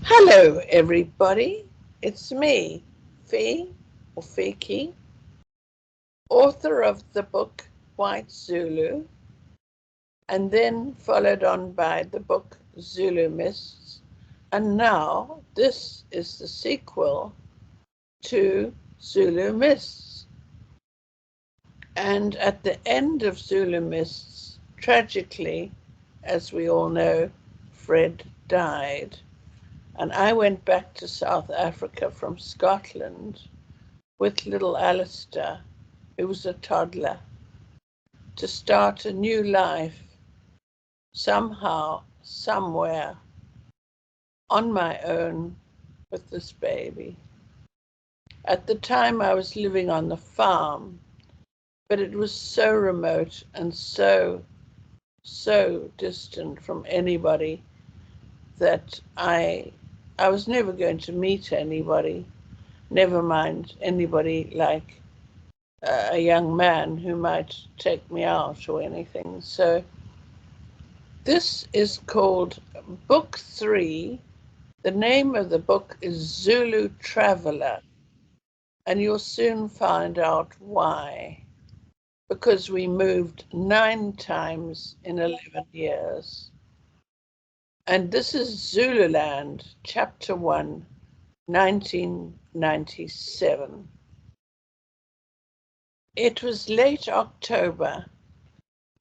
Hello, everybody. It's me, Fee, or Fiki, author of the book White Zulu, and then followed on by the book Zulu Mists. And now this is the sequel to Zulu Mists. And at the end of Zulu Mists, tragically, as we all know, Fred died. And I went back to South Africa from Scotland with little Alastair, who was a toddler, to start a new life somehow, somewhere, on my own with this baby. At the time I was living on the farm, but it was so remote and so distant from anybody that I was never going to meet anybody, never mind anybody like a young man who might take me out or anything. So this is called Book 3. The name of the book is Zulu Traveller, and you'll soon find out why. Because we moved 9 times in 11 years. And this is Zululand, Chapter 1, 1997. It was late October,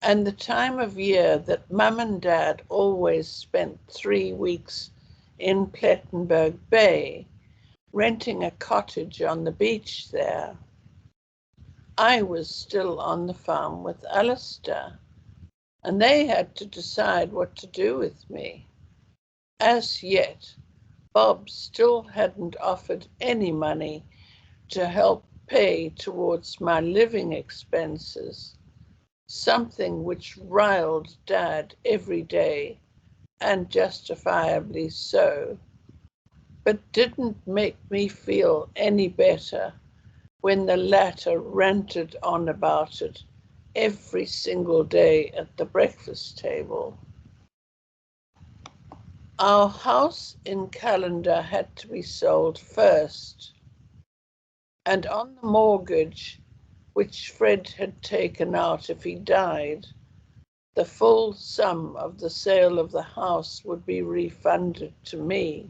and the time of year that Mum and Dad always spent 3 weeks in Plettenberg Bay, renting a cottage on the beach there. I was still on the farm with Alastair, and they had to decide what to do with me. As yet, Bob still hadn't offered any money to help pay towards my living expenses, something which riled Dad every day, and justifiably so, but didn't make me feel any better when the latter ranted on about it every single day at the breakfast table. Our house in Callender had to be sold first, and on the mortgage, which Fred had taken out if he died, the full sum of the sale of the house would be refunded to me.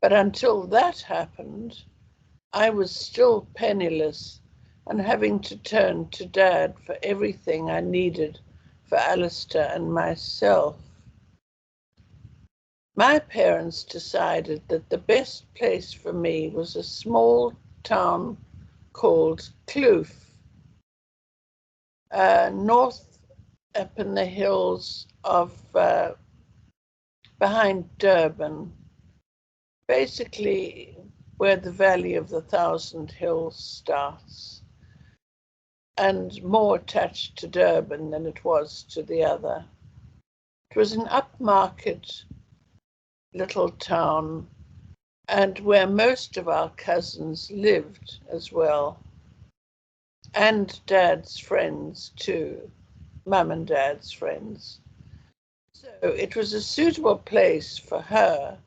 But until that happened, I was still penniless and having to turn to Dad for everything I needed for Alastair and myself. My parents decided that the best place for me was a small town called Kloof, north up in the hills of behind Durban, basically where the Valley of the Thousand Hills starts, and more attached to Durban than it was to the other. It was an upmarket little town, and where most of our cousins lived as well, and Dad's friends too, Mum and Dad's friends. So it was a suitable place for her,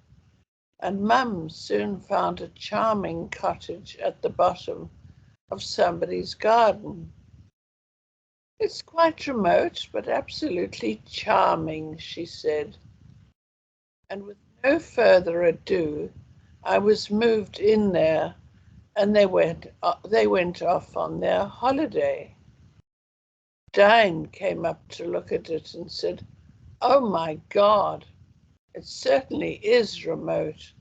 and Mum soon found a charming cottage at the bottom of somebody's garden. It's quite remote, but absolutely charming, she said. And with no further ado, I was moved in there, and they went off on their holiday. Dine came up to look at it and said, "Oh my God, it certainly is remote.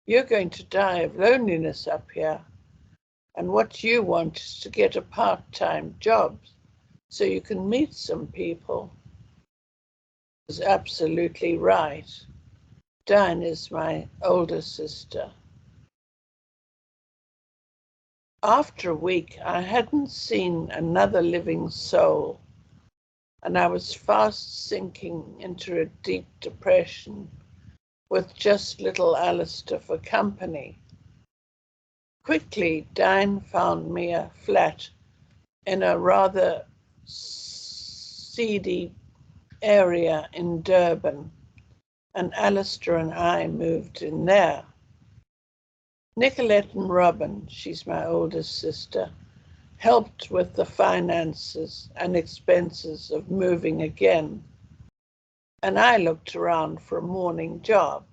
You're going to die of loneliness up here, and what you want is to get a part-time job so you can meet some people." She was absolutely right. Dine is my older sister. After a week, I hadn't seen another living soul, and I was fast sinking into a deep depression with just little Alastair for company. Quickly, Dine found me a flat in a rather seedy area in Durban, and Alastair and I moved in there. Nicolette and Robin, she's my oldest sister, helped with the finances and expenses of moving again, and I looked around for a morning job.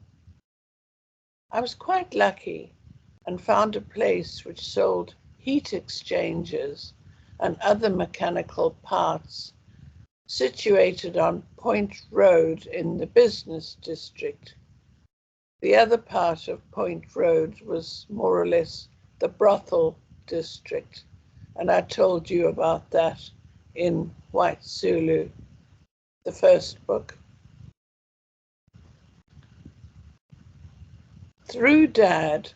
I was quite lucky and found a place which sold heat exchangers and other mechanical parts, situated on Point Road in the business district. The other part of Point Road was more or less the brothel district, and I told you about that in White Zulu, the first book. Through Dad,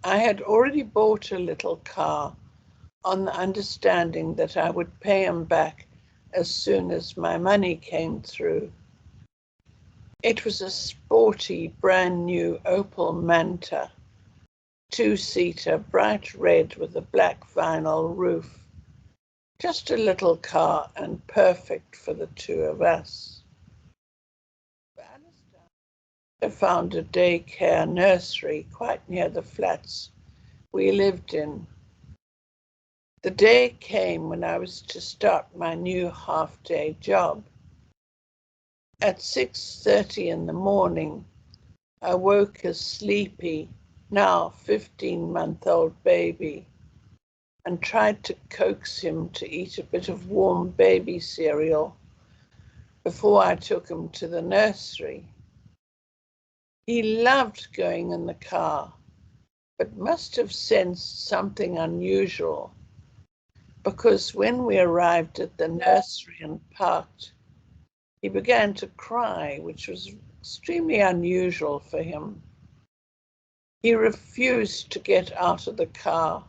I had already bought a little car on the understanding that I would pay him back as soon as my money came through. It was a sporty, brand new Opel Manta, two-seater, bright red with a black vinyl roof. Just a little car and perfect for the two of us. I found a daycare nursery quite near the flats we lived in. The day came when I was to start my new half-day job. At 6:30 in the morning, I woke a sleepy, now 15-month-old baby and tried to coax him to eat a bit of warm baby cereal before I took him to the nursery. He loved going in the car, but must have sensed something unusual, because when we arrived at the nursery and parked, he began to cry, which was extremely unusual for him. He refused to get out of the car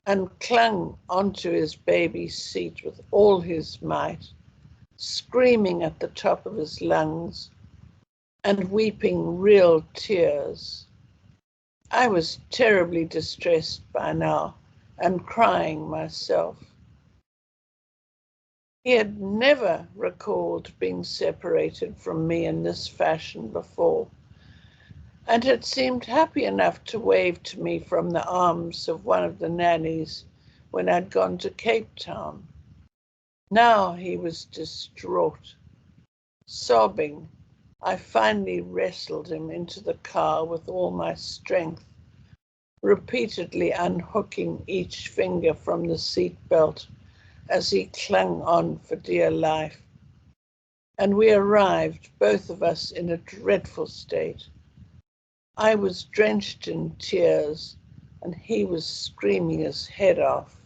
and clung onto his baby's seat with all his might, screaming at the top of his lungs and weeping real tears. I was terribly distressed by now and crying myself. He had never recalled being separated from me in this fashion before, and had seemed happy enough to wave to me from the arms of one of the nannies when I'd gone to Cape Town. Now he was distraught. Sobbing, I finally wrestled him into the car with all my strength, repeatedly unhooking each finger from the seat belt as he clung on for dear life. And we arrived, both of us, in a dreadful state. I was drenched in tears, and he was screaming his head off.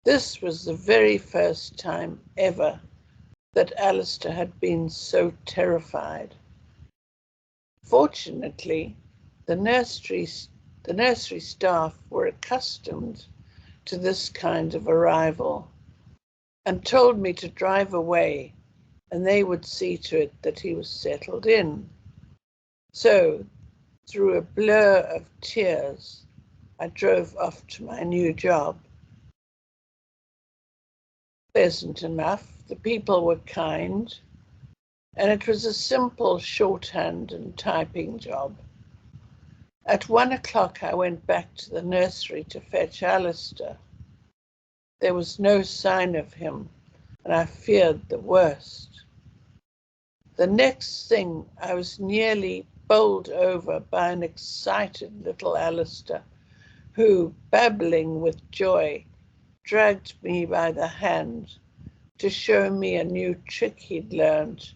This was the very first time ever that Alastair had been so terrified. Fortunately, the nursery staff were accustomed to this kind of arrival and told me to drive away, and they would see to it that he was settled in. So, through a blur of tears, I drove off to my new job. Pleasant enough, the people were kind, and it was a simple shorthand and typing job. At 1:00 I went back to the nursery to fetch Alastair. There was no sign of him, and I feared the worst. The next thing, I was nearly bowled over by an excited little Alastair, who, babbling with joy, dragged me by the hand to show me a new trick he'd learned,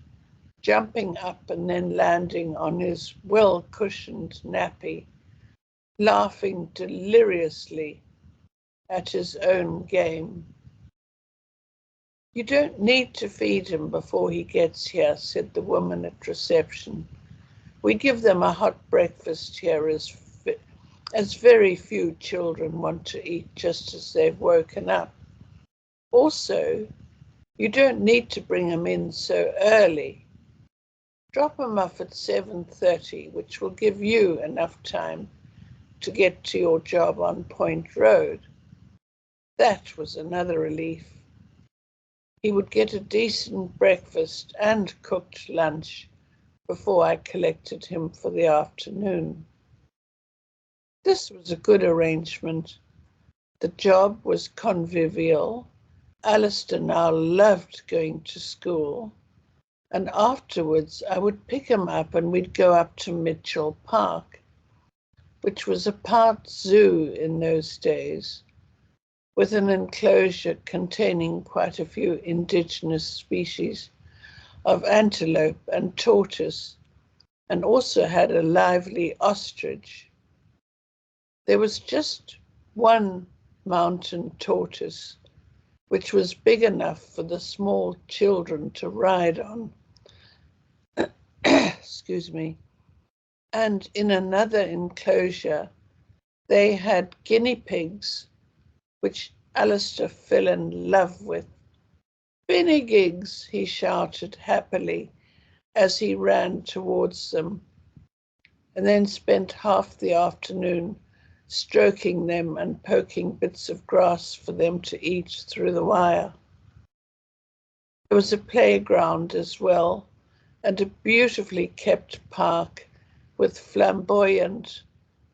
jumping up and then landing on his well-cushioned nappy, laughing deliriously at his own game. "You don't need to feed him before he gets here," said the woman at reception. "We give them a hot breakfast here, as very few children want to eat just as they've woken up. Also, you don't need to bring him in so early. Drop him off at 7:30, which will give you enough time to get to your job on Point Road." That was another relief. He would get a decent breakfast and cooked lunch before I collected him for the afternoon. This was a good arrangement. The job was convivial. Alastair now loved going to school, and afterwards I would pick him up and we'd go up to Mitchell Park, which was a part zoo in those days, with an enclosure containing quite a few indigenous species of antelope and tortoise, and also had a lively ostrich. There was just one mountain tortoise, which was big enough for the small children to ride on. Excuse me. And in another enclosure, they had guinea pigs, which Alastair fell in love with. "Guineas," he shouted happily as he ran towards them, and then spent half the afternoon stroking them and poking bits of grass for them to eat through the wire. There was a playground as well, and a beautifully kept park with flamboyant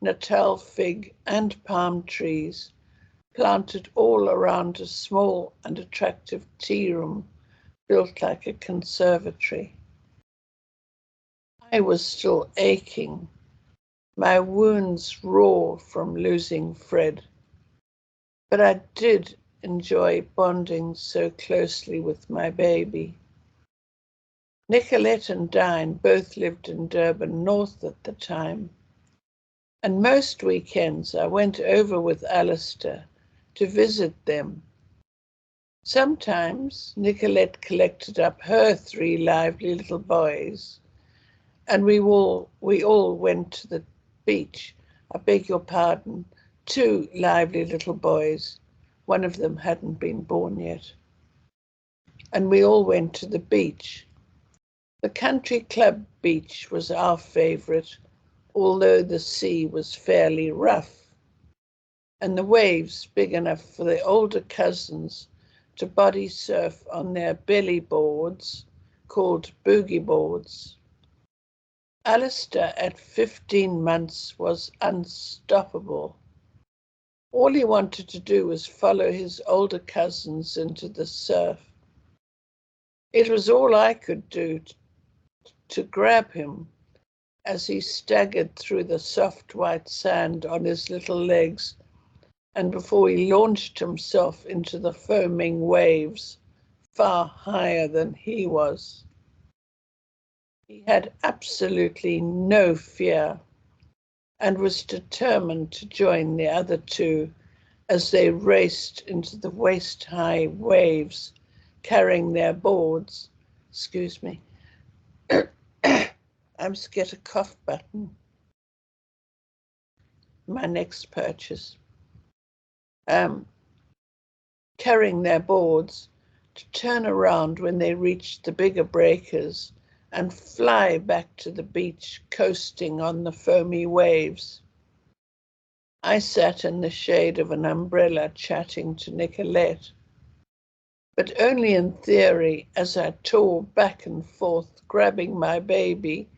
Natal fig and palm trees planted all around a small and attractive tea room built like a conservatory. I was still aching, my wounds raw from losing Fred, but I did enjoy bonding so closely with my baby. Nicolette and Dine both lived in Durban North at the time, and most weekends I went over with Alastair to visit them. Sometimes Nicolette collected up her 3 lively little boys, and we all went to the beach. I beg your pardon, 2 lively little boys. One of them hadn't been born yet. And we all went to the beach. The country club beach was our favourite, although the sea was fairly rough, and the waves big enough for the older cousins to body surf on their belly boards, called boogie boards. Alastair at 15 months was unstoppable. All he wanted to do was follow his older cousins into the surf. It was all I could do to grab him as he staggered through the soft white sand on his little legs, and before he launched himself into the foaming waves far higher than he was. He had absolutely no fear and was determined to join the other 2 as they raced into the waist-high waves, carrying their boards. Excuse me. I must get a cough button. My next purchase. Carrying their boards to turn around when they reached the bigger breakers and fly back to the beach, coasting on the foamy waves. I sat in the shade of an umbrella chatting to Nicolette, but only in theory, as I tore back and forth, grabbing my baby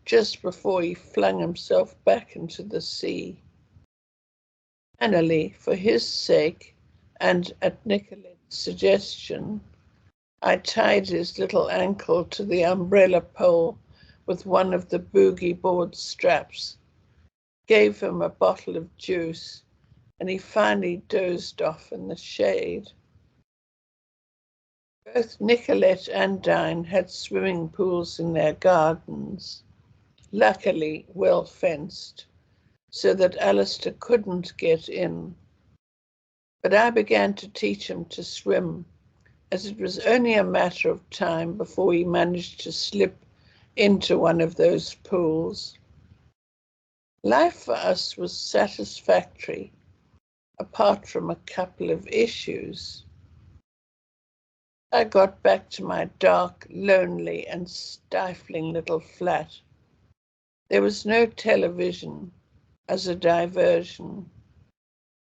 just before he flung himself back into the sea. Finally, for his sake, and at Nicolette's suggestion, I tied his little ankle to the umbrella pole with one of the boogie board straps, gave him a bottle of juice, and he finally dozed off in the shade. Both Nicolette and Dine had swimming pools in their gardens, luckily well fenced, so that Alastair couldn't get in. But I began to teach him to swim, as it was only a matter of time before he managed to slip into one of those pools. Life for us was satisfactory, apart from a couple of issues. I got back to my dark, lonely, and stifling little flat. There was no television as a diversion.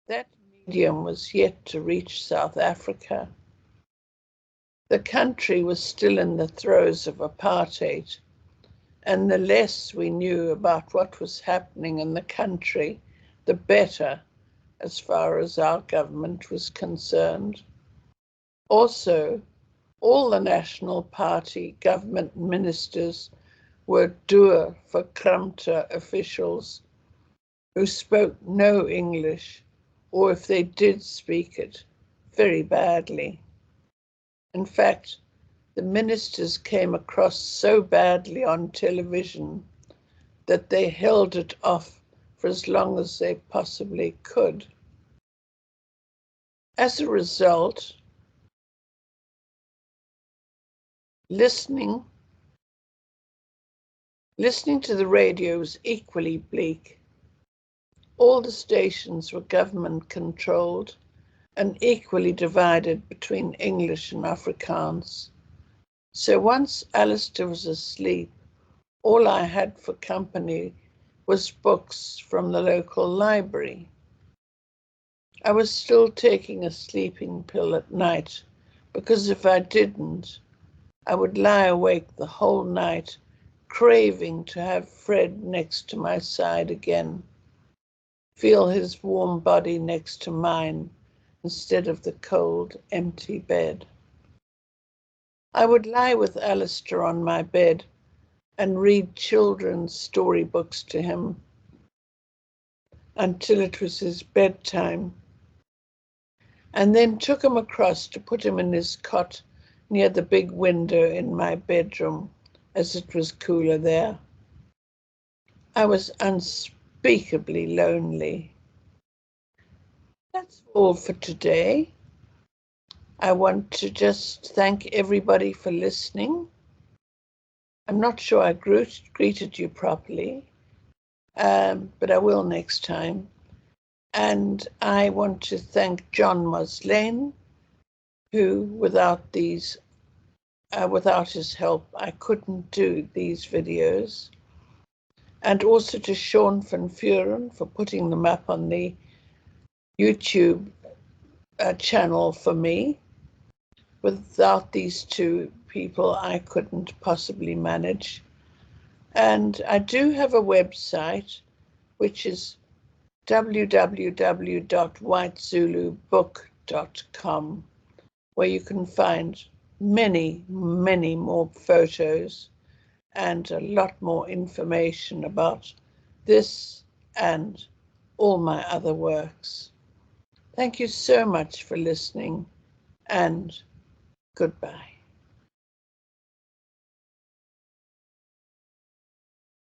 That medium was yet to reach South Africa. The country was still in the throes of apartheid, and the less we knew about what was happening in the country, the better, as far as our government was concerned. Also, all the National Party government ministers were Deur verkrampte officials who spoke no English, or if they did speak it, very badly. In fact, the ministers came across so badly on television that they held it off for as long as they possibly could. As a result, listening to the radio was equally bleak. All the stations were government controlled and equally divided between English and Afrikaans. So once Alastair was asleep, all I had for company was books from the local library. I was still taking a sleeping pill at night, because if I didn't, I would lie awake the whole night, craving to have Fred next to my side again, feel his warm body next to mine instead of the cold, empty bed. I would lie with Alastair on my bed and read children's storybooks to him until it was his bedtime, and then took him across to put him in his cot near the big window in my bedroom, as it was cooler there. I was unspeakably lonely. That's all for today. I want to just thank everybody for listening. I'm not sure I greeted you properly, but I will next time. And I want to thank John Moslane, who without his help, I couldn't do these videos. And also to Sean van Vuren for putting them up on the YouTube channel for me. Without these two people, I couldn't possibly manage. And I do have a website, which is www.whitezulubook.com, where you can find many, many more photos and a lot more information about this and all my other works. Thank you so much for listening, and goodbye.